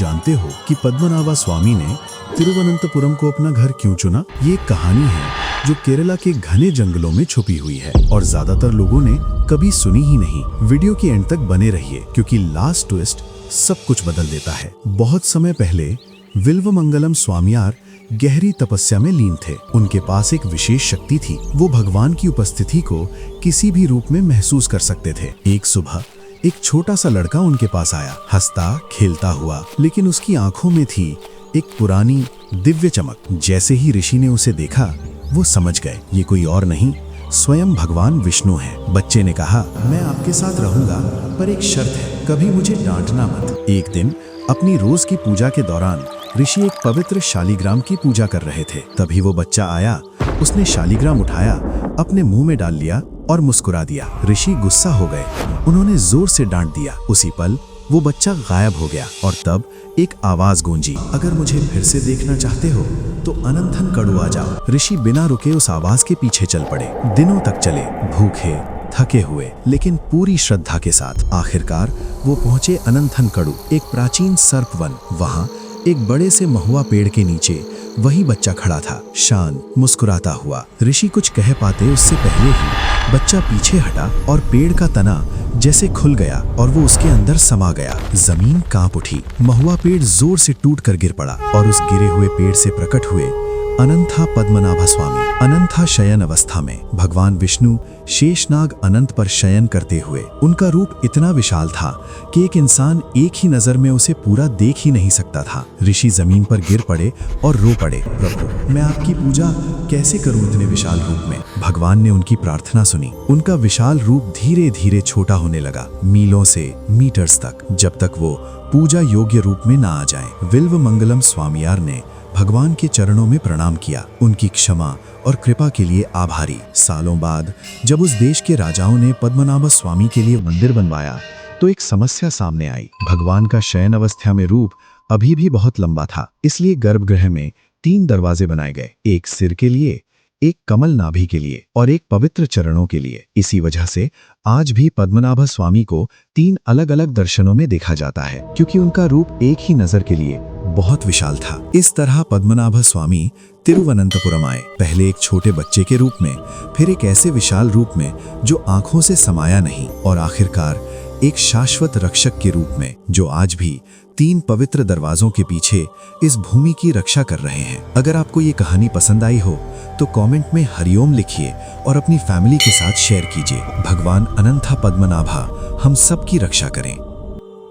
जानते हो कि पद्मनाभा स्वामी ने तिरुवनंतपुरम को अपना घर क्यों चुना? ये एक कहानी है जो केरला के घने जंगलों में छुपी हुई है और ज्यादातर लोगों ने कभी सुनी ही नहीं। वीडियो की एंड तक बने रहिए क्योंकि लास्ट ट्विस्ट सब कुछ बदल देता है। बहुत समय पहले विल्वमंगलम स्वामियार गहरी तपस्या में लीन थे। उनके पास एक विशेष शक्ति थी। वो भगवान की उपस्थिति को किसी भी रूप में महसूस कर सकते थे। एक सुबह एक छोटा सा लड़का उनके पास आया, हंसता खेलता हुआ, लेकिन उसकी आंखों में थी एक पुरानी दिव्य चमक। जैसे ही ऋषि ने उसे देखा वो समझ गए ये कोई और नहीं, स्वयं भगवान विष्णु है। बच्चे ने कहा, मैं आपके साथ रहूंगा पर एक शर्त है, कभी मुझे डांटना मत। एक दिन अपनी रोज की पूजा के दौरान ऋषि एक पवित्र शालिग्राम की पूजा कर रहे थे। तभी वो बच्चा आया, उसने शालिग्राम उठाया, अपने मुंह में डाल लिया और मुस्कुरा दिया। ऋषि गुस्सा हो गए, उन्होंने जोर से डांट दिया। उसी पल वो बच्चा गायब हो गया और तब एक आवाज गूंजी, अगर मुझे फिर से देखना चाहते हो तो अनंथन कड़ू आ जाओ। ऋषि बिना रुके उस आवाज के पीछे चल पड़े। दिनों तक चले, भूखे थके हुए लेकिन पूरी श्रद्धा के साथ। आखिरकार वो पहुंचे अनंथन कड़ू, एक प्राचीन सर्पवन। वहां एक बड़े से महुआ पेड़ के नीचे वही बच्चा खड़ा था, शांत मुस्कुराता हुआ। ऋषि कुछ कह पाते उससे पहले ही बच्चा पीछे हटा और पेड़ का तना जैसे खुल गया और वो उसके अंदर समा गया। जमीन कांप उठी, महुआ पेड़ जोर से टूट कर गिर पड़ा और उस गिरे हुए पेड़ से प्रकट हुए अनंथा पद्मनाभा स्वामी। अनंथा शयन अवस्था में भगवान विष्णु शेषनाग अनंत पर शयन करते हुए। उनका रूप इतना विशाल था कि एक इंसान एक ही नजर में उसे पूरा देख ही नहीं सकता था। ऋषि जमीन पर गिर पड़े और रो पड़े, प्रभु मैं आपकी पूजा कैसे करूं इतने विशाल रूप में। भगवान ने उनकी प्रार्थना सुनी। उनका विशाल रूप धीरे धीरे छोटा होने लगा, मीलों से मीटर्स तक, जब तक वो पूजा योग्य रूप में ना आ जाए। विल्वमंगलम स्वामियार ने भगवान के चरणों में प्रणाम किया, उनकी क्षमा और कृपा के लिए आभारी। सालों बाद जब उस देश के राजाओं ने पद्मनाभ स्वामी के लिए मंदिर बनवाया तो एक समस्या सामने आई। भगवान का शयन अवस्था में रूप अभी भी बहुत लंबा था, इसलिए गर्भगृह में 3 दरवाजे बनाए गए, एक सिर के लिए, एक कमल नाभि के लिए और एक पवित्र चरणों के लिए। इसी वजह से आज भी पद्मनाभ स्वामी को 3 अलग अलग दर्शनों में देखा जाता है, क्योंकि उनका रूप एक ही नजर के लिए बहुत विशाल था। इस तरह पद्मनाभ स्वामी तिरुवनंतपुरम आए, पहले एक छोटे बच्चे के रूप में, फिर एक ऐसे विशाल रूप में जो आंखों से समाया नहीं, और आखिरकार एक शाश्वत रक्षक के रूप में जो आज भी 3 पवित्र दरवाजों के पीछे इस भूमि की रक्षा कर रहे हैं। अगर आपको ये कहानी पसंद आई हो तो कमेंट में हरिओम लिखिए और अपनी फैमिली के साथ शेयर कीजिए। भगवान अनंथा पद्मनाभा हम सब की रक्षा करें।